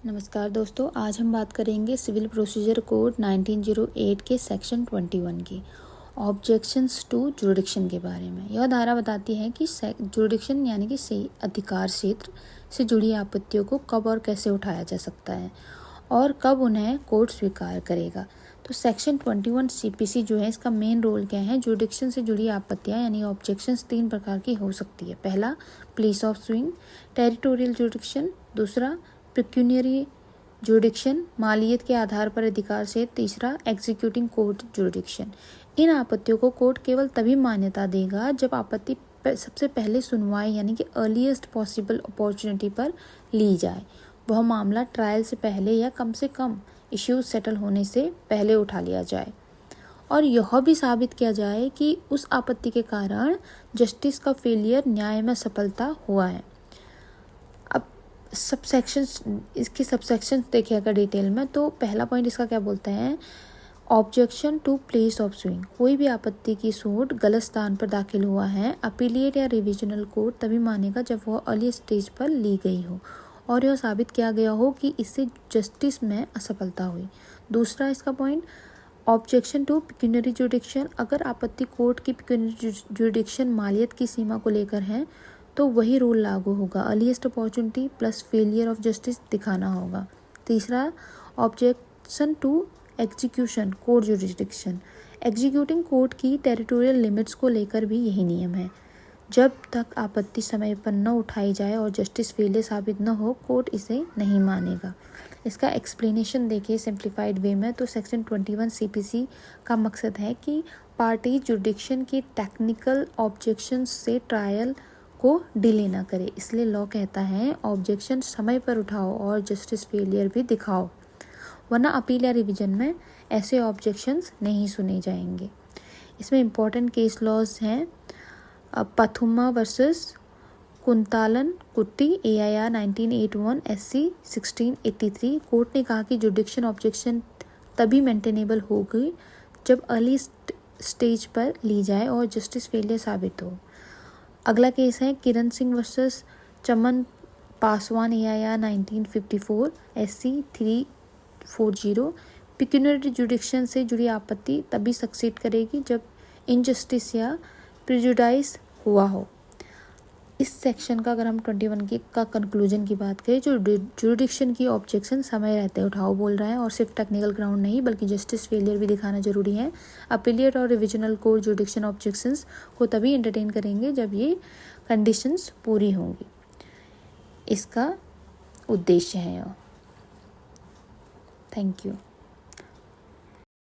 नमस्कार दोस्तों, आज हम बात करेंगे सिविल प्रोसीजर कोड 1908 के सेक्शन 21 की ऑब्जेक्शंस टू जुरिडिक्शन के बारे में। यह धारा बताती है कि जुरिडिक्शन यानी कि से अधिकार क्षेत्र से जुड़ी आपत्तियों को कब और कैसे उठाया जा सकता है और कब उन्हें कोर्ट स्वीकार करेगा। तो सेक्शन 21 सीपीसी जो है, इसका मेन रोल क्या है? जुरिडिक्शन से जुड़ी आपत्तियां यानी ऑब्जेक्शंस 3 प्रकार की हो सकती है। पहला, place of swing territorial jurisdiction. दूसरा, पेक्यूनियरी जुरिडिक्शन मालियत के आधार पर अधिकार से। तीसरा, एग्जीक्यूटिंग कोर्ट जुरिडिक्शन। इन आपत्तियों को कोर्ट केवल तभी मान्यता देगा जब आपत्ति सबसे पहले सुनवाई यानी कि अर्लीस्ट पॉसिबल अपॉर्चुनिटी पर ली जाए। वह मामला ट्रायल से पहले या कम से कम इश्यूज सेटल होने से पहले उठा लिया जाए और यह भी साबित किया जाए कि उस आपत्ति के कारण जस्टिस का फेलियर न्याय में सफलता हुआ है। इसके सबसेक्शंस देखिए अगर डिटेल में, तो पहला पॉइंट इसका क्या बोलता है? Objection to place of swing. कोई भी आपत्ति की सूट गलत स्थान पर दाखिल हुआ है, अपीलिएट या रिविजनल कोर्ट तभी मानेगा जब वह अर्ली स्टेज पर ली गई हो और यह साबित किया गया हो कि इससे जस्टिस में असफलता हुई। दूसरा इसका पॉइंट, ऑब्जेक्शन टू पेक्यूनियरी जुरिडिक्शन। अगर आपत्ति कोर्ट की पेक्यूनियरी जुरिडिक्शन मालियत की सीमा को लेकर है तो वही रूल लागू होगा। Earliest opportunity plus failure of justice दिखाना होगा। तीसरा, objection to execution court jurisdiction. Executing court की टेरिटोरियल लिमिट्स को लेकर भी यही नियम है। जब तक आपत्ति समय पर न उठाई जाए और जस्टिस फेलियर साबित न हो, कोर्ट इसे नहीं मानेगा। इसका एक्सप्लेनेशन देखिए सिंप्लीफाइड वे में। तो सेक्शन 21 सीपीसी का मकसद है कि पार्टी जुरिडिक्शन की टेक्निकल ऑब्जेक्शन से ट्रायल को डिले ना करे, इसलिए लॉ कहता है ऑब्जेक्शन समय पर उठाओ और जस्टिस फेलियर भी दिखाओ, वरना अपील या रिवीजन में ऐसे ऑब्जेक्शंस नहीं सुने जाएंगे। इसमें इम्पॉर्टेंट केस लॉज हैं पथुमा वर्सेस कुंतालन कुट्टी AIR 1981 SC 1683। कोर्ट ने कहा कि जुरिडिक्शन ऑब्जेक्शन तभी मेंटेनेबल होगी जब अर्ली स्टेज पर ली जाए और जस्टिस फेलियर साबित हो। अगला केस है किरण सिंह वर्सेस चमन पासवान AIR 1954 SC 340। पेक्यूनियरी जुरिडिक्शन से जुड़ी आपत्ति तभी सक्सीड करेगी जब इनजस्टिस या प्रेजुडाइस हुआ हो। इस सेक्शन का अगर हम 21 का कंक्लूजन की बात करें, जो जुरिडिक्शन की ऑब्जेक्शन समय रहते उठाओ बोल रहा है और सिर्फ टेक्निकल ग्राउंड नहीं बल्कि जस्टिस फेलियर भी दिखाना जरूरी है। अपीलिएट और रिविजनल कोर्ट जुरिडिक्शन ऑब्जेक्शंस को तभी एंटरटेन करेंगे जब ये कंडीशंस पूरी होंगी। इसका उद्देश्य है। Thank you.